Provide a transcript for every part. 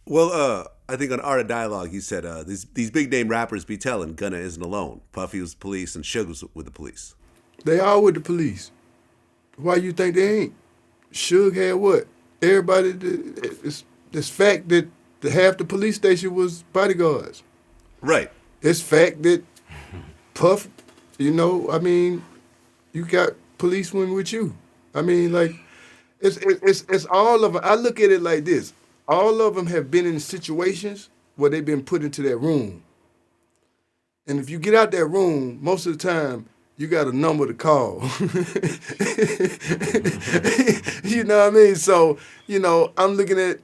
Well, I think on Art of Dialogue, he said these big name rappers be telling Gunna isn't alone. Puffy was the police and Suge was with the police. They all with the police. Why you think they ain't? Suge had what? Everybody, it's fact that half the police station was bodyguards. Right. It's fact that Puff, you got policemen with you. I mean, like, it's all of them. I look at it like this. All of them have been in situations where they've been put into that room. And if you get out that room, most of the time, you got a number to call. You know what I mean? So, I'm looking at,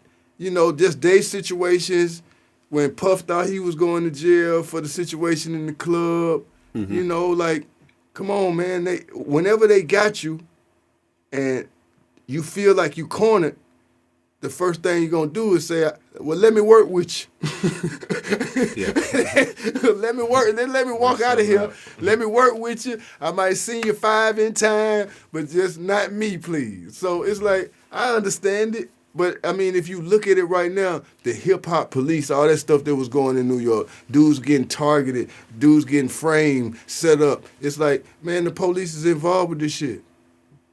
just day situations when Puff thought he was going to jail for the situation in the club. Mm-hmm. Come on, man. Whenever they got you and you feel like you cornered, the first thing you're going to do is say, well, let me work with you. Let me work. Then let me walk out of here. Let me work with you. I might send you 5 in time, but just not me, please. So it's like, I understand it. But, I mean, if you look at it right now, the hip-hop police, all that stuff that was going in New York, dudes getting targeted, dudes getting framed, set up. It's like, man, the police is involved with this shit.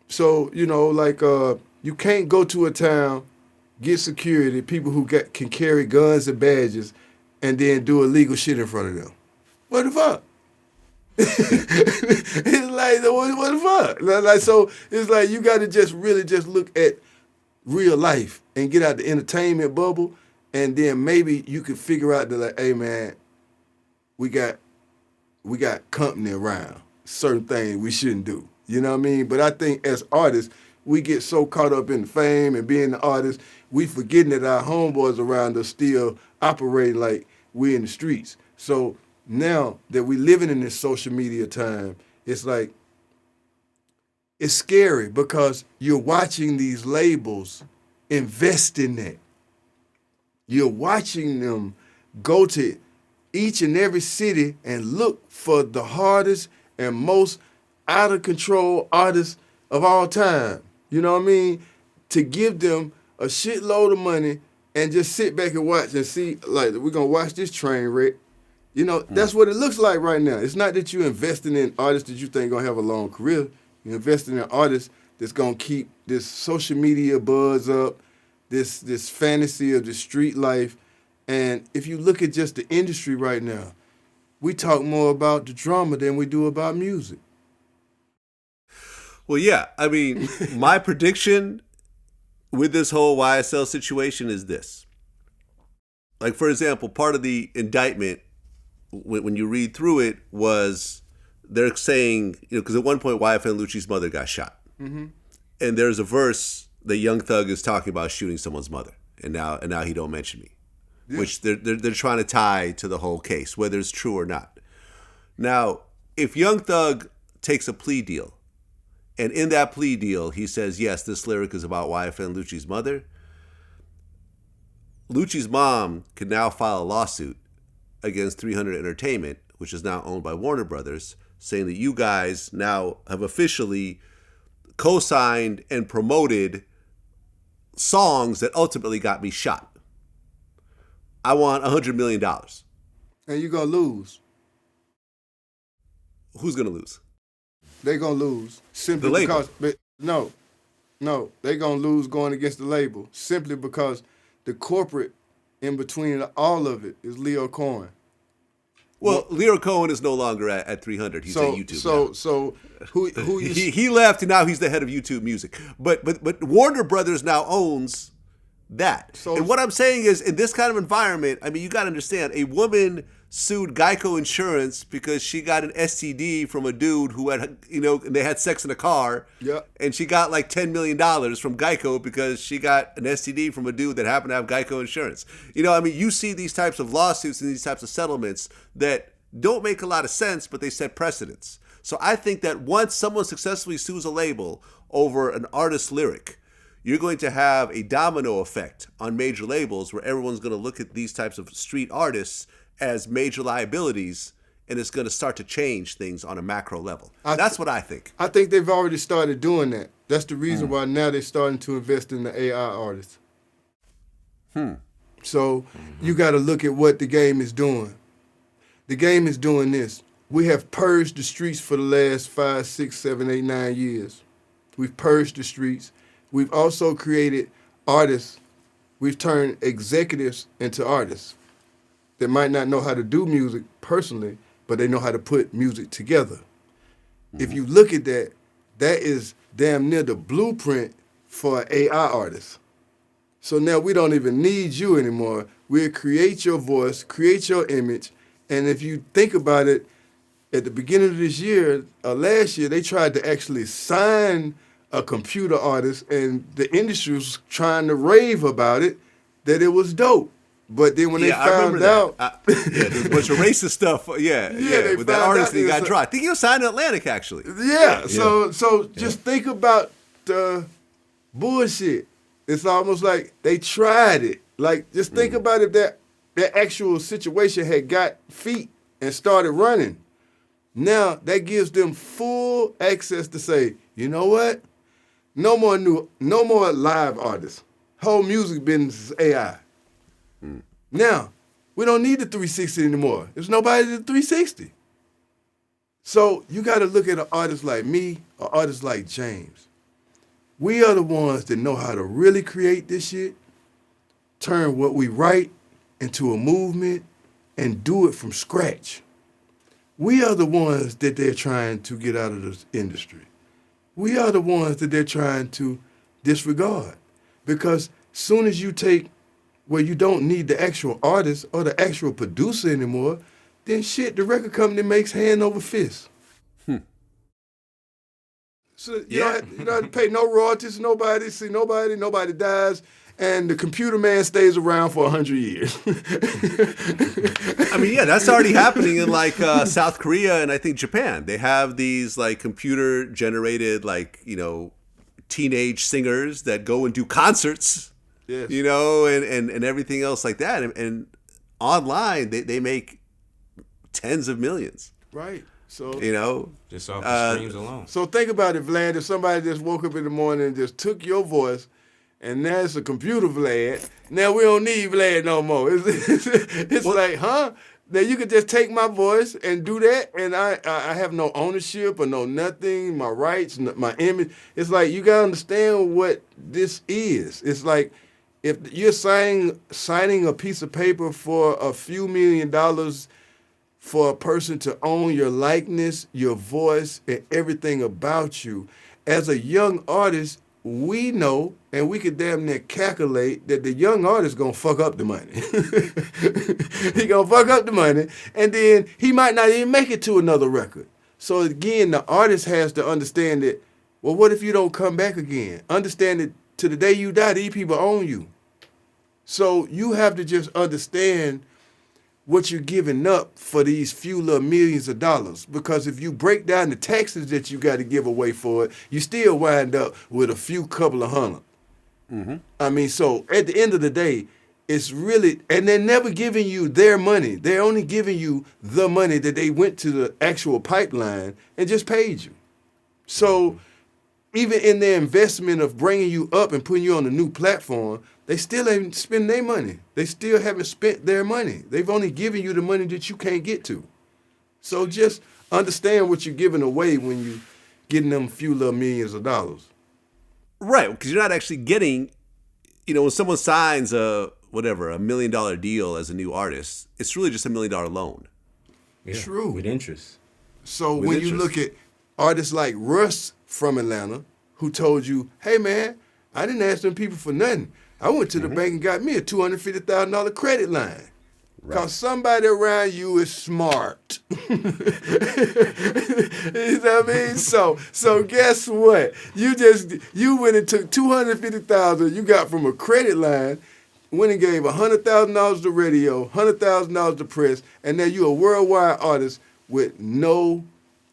So, you can't go to a town, get security, people who can carry guns and badges, and then do illegal shit in front of them. What the fuck? It's like, what the fuck? So it's like you got to just really just look at real life and get out the entertainment bubble, and then maybe you could figure out that, like, hey, man, we got company around. Certain things we shouldn't do. You know what I mean? But I think as artists, we get so caught up in fame and being the artist, we forgetting that our homeboys around us still operating like we in the streets. So now that we living in this social media time, it's like, it's scary because you're watching these labels invest in that. You're watching them go to each and every city and look for the hardest and most out of control artists of all time. You know what I mean? To give them a shitload of money and just sit back and watch and see, like, we're going to watch this train wreck. That's what it looks like right now. It's not that you're investing in artists that you think going to have a long career. You're investing in artists that's going to keep this social media buzz up, this fantasy of the street life. And if you look at just the industry right now, we talk more about the drama than we do about music. Well, yeah. I mean, my prediction with this whole YSL situation is this. Like, for example, part of the indictment, when you read through it, was they're saying, because at one point YFN Lucci's mother got shot. Mm-hmm. And there's a verse that Young Thug is talking about shooting someone's mother. And now he don't mention me. Yeah. Which they're trying to tie to the whole case, whether it's true or not. Now, if Young Thug takes a plea deal, and in that plea deal, he says, yes, this lyric is about YFN Lucci's mother, Lucci's mom could now file a lawsuit against 300 Entertainment, which is now owned by Warner Brothers, saying that you guys now have officially co-signed and promoted songs that ultimately got me shot. I want $100 million. And you're going to lose. Who's going to lose? They're going to lose. Simply because, no, they're going to lose going against the label. Simply because the corporate in between all of it is Leo Cohen. Well, Leo Cohen is no longer at 300. He's at YouTube now. So who he left, and now he's the head of YouTube Music. But Warner Brothers now owns that. And what I'm saying is, in this kind of environment, I mean, you got to understand, a woman sued Geico Insurance because she got an STD from a dude who had, and they had sex in a car. Yeah. And she got like $10 million from Geico because she got an STD from a dude that happened to have Geico Insurance. You see these types of lawsuits and these types of settlements that don't make a lot of sense, but they set precedents. So I think that once someone successfully sues a label over an artist's lyric, you're going to have a domino effect on major labels where everyone's going to look at these types of street artists as major liabilities, and it's going to start to change things on a macro level. That's what I think. I think they've already started doing that. That's the reason why now they're starting to invest in the AI artists. So you got to look at what the game is doing. The game is doing this. We have purged the streets for the last 5, 6, 7, 8, 9 years. We've purged the streets. We've also created artists. We've turned executives into artists that might not know how to do music personally, but they know how to put music together. If you look at that, that is damn near the blueprint for an AI artist. So now we don't even need you anymore. We'll create your voice, create your image, and if you think about it, at the beginning of this year, last year, they tried to actually sign a computer artist, and the industry was trying to rave about it, that it was dope. But then when they found out... there's a bunch of racist stuff. With that artist that got dropped. I think he was signed to Atlantic, actually. So just think about the bullshit. It's almost like they tried it. Like, just think about if that actual situation had got feet and started running. Now, that gives them full access to say, you know what? No more live artists. Whole music business is AI. Now, we don't need the 360 anymore. There's nobody to the 360. So you got to look at an artist like me, or artist like James. We are the ones that know how to really create this shit, turn what we write into a movement, and do it from scratch. We are the ones that they're trying to get out of this industry. We are the ones that they're trying to disregard. Because soon as you take where you don't need the actual artist or the actual producer anymore, then shit, the record company makes hand over fist. So you don't have to pay no royalties to nobody, see nobody dies, and the computer man stays around for 100 years. I mean, that's already happening in like South Korea and I think Japan. They have these like computer generated like, teenage singers that go and do concerts. Yes. And everything else like that. And online, they make tens of millions. Right. So just off the streams alone. So think about it, Vlad. If somebody just woke up in the morning and just took your voice, and now it's a computer Vlad, now we don't need Vlad no more. It's like, huh? Now you could just take my voice and do that, and I have no ownership or no nothing, my rights, my image. It's like you gotta understand what this is. It's like if you're signing a piece of paper for a few $1 million for a person to own your likeness, your voice, and everything about you. As a young artist, we know, and we could damn near calculate that the young artist gonna fuck up the money. He gonna fuck up the money, and then he might not even make it to another record. So again, the artist has to understand that, well, what if you don't come back again? Understand that to the day you die, these people own you. So you have to just understand what you're giving up for these few little millions of dollars. Because if you break down the taxes that you got to give away for it, you still wind up with a few couple of hundred. I mean, so at the end of the day, it's really, and they're never giving you their money. They're only giving you the money that they went to the actual pipeline and just paid you. So even in their investment of bringing you up and putting you on a new platform, they still ain't spend their money. They still haven't spent their money. They've only given you the money that you can't get to. So just understand what you're giving away when you're getting them few little millions of dollars. Right, because you're not actually getting, when someone signs a $1 million deal as a new artist, it's really just $1 million loan. Yeah, True. With interest. So when you look at artists like Russ from Atlanta, who told you, hey man, I didn't ask them people for nothing. I went to the bank and got me a $250,000 credit line. Because somebody around you is smart. You know what I mean? So guess what? You went and took $250,000 you got from a credit line, went and gave $100,000 to radio, $100,000 to press, and now you're a worldwide artist with no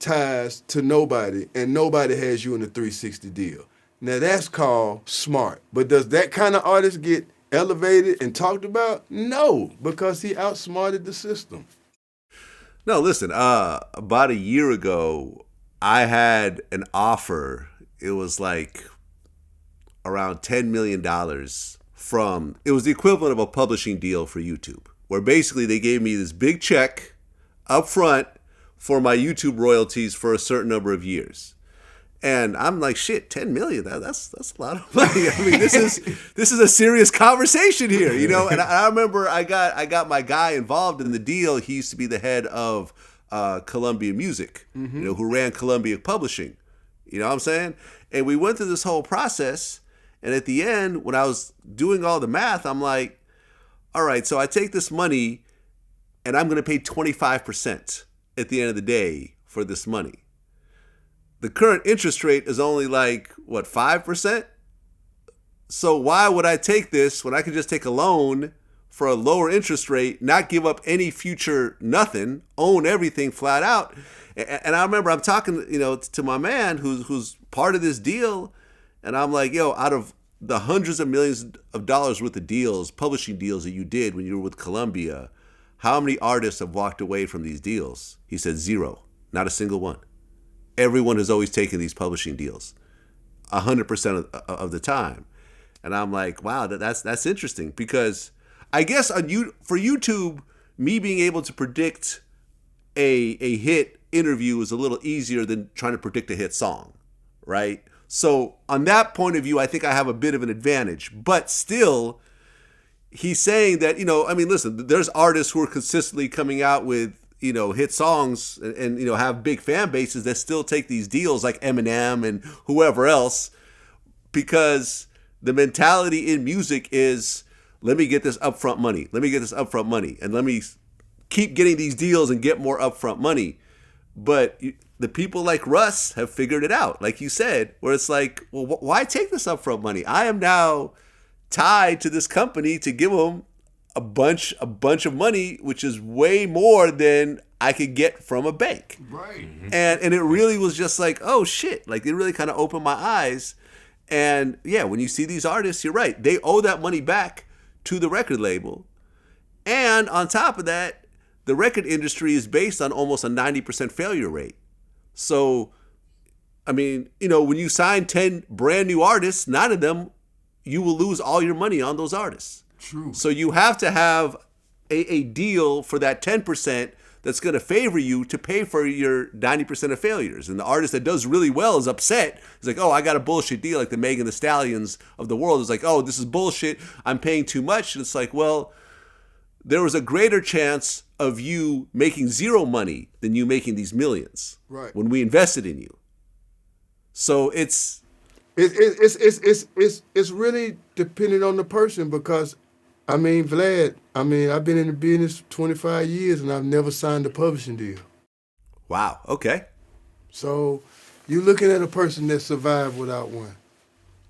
ties to nobody, and nobody has you in a 360 deal. Now that's called smart. But does that kind of artist get elevated and talked about? No, because he outsmarted the system. No, listen, about a year ago, I had an offer. It was like around $10 million from, it was the equivalent of a publishing deal for YouTube, where basically they gave me this big check up front for my YouTube royalties for a certain number of years. And I'm like, shit, 10 million, that's a lot of money. I mean, this is a serious conversation here, you know? And I remember I got my guy involved in the deal. He used to be the head of Columbia Music, you know, who ran Columbia Publishing. You know what I'm saying? And we went through this whole process. And at the end, when I was doing all the math, I'm like, all right, so I take this money and I'm going to pay 25% at the end of the day for this money. The current interest rate is only like, what, 5%? So why would I take this when I could just take a loan for a lower interest rate, not give up any future nothing, own everything flat out? And I remember I'm talking, you know, to my man who's part of this deal, and I'm like, yo, out of the hundreds of millions of dollars worth of deals, publishing deals that you did when you were with Columbia, how many artists have walked away from these deals? He said 0, not a single one. Everyone has always taken these publishing deals, 100% of the time. And I'm like, wow, that's interesting, because I guess for YouTube, me being able to predict a hit interview is a little easier than trying to predict a hit song, right? So on that point of view, I think I have a bit of an advantage. But still, he's saying that, you know, I mean, listen, there's artists who are consistently coming out with, you know, hit songs and you know, have big fan bases that still take these deals, like Eminem and whoever else, because the mentality in music is, let me get this upfront money. Let me get this upfront money. And let me keep getting these deals and get more upfront money. But the people like Russ have figured it out, like you said, where it's like, well, why take this upfront money? I am now tied to this company to give them a bunch of money, which is way more than I could get from a bank. Right. And it really was just like, oh shit, like it really kind of opened my eyes. And yeah, when you see these artists, you're right, they owe that money back to the record label. And on top of that, the record industry is based on almost a 90% failure rate. So, I mean, you know, when you sign 10 brand new artists, 9 of them, you will lose all your money on those artists. True. So you have to have a deal for that 10% that's going to favor you to pay for your 90% of failures. And the artist that does really well is upset. He's like, oh, I got a bullshit deal, like the Megan Thee Stallions of the world. It's like, oh, this is bullshit. I'm paying too much. And it's like, well, there was a greater chance of you making 0 money than you making these millions. Right. When we invested in you. So it's really dependent on the person, because I mean, Vlad, I've been in the business 25 years and I've never signed a publishing deal. Wow, okay. So you're looking at a person that survived without one.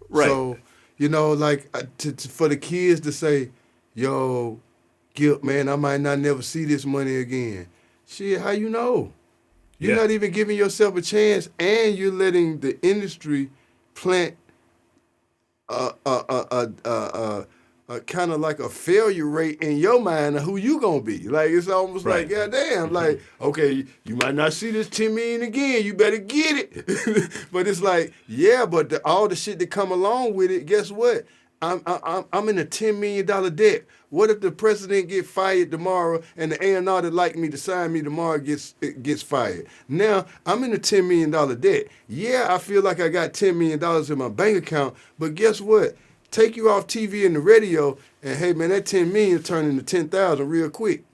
Right. So, you know, like for the kids to say, yo, Gipp, man, I might not never see this money again. Shit, how you know? You're not even giving yourself a chance, and you're letting the industry plant kind of like a failure rate in your mind of who you gonna be. Like, it's almost like, goddamn, like, okay, you might not see this 10 million again, you better get it. But it's like, yeah, but all the shit that come along with it, guess what? I'm in a $10 million debt. What if the president get fired tomorrow and the A&R that like me to sign me tomorrow gets fired? Now, I'm in a $10 million debt. Yeah, I feel like I got $10 million in my bank account, but guess what? Take you off TV and the radio, and hey, man, that $10 million turn into $10,000 real quick.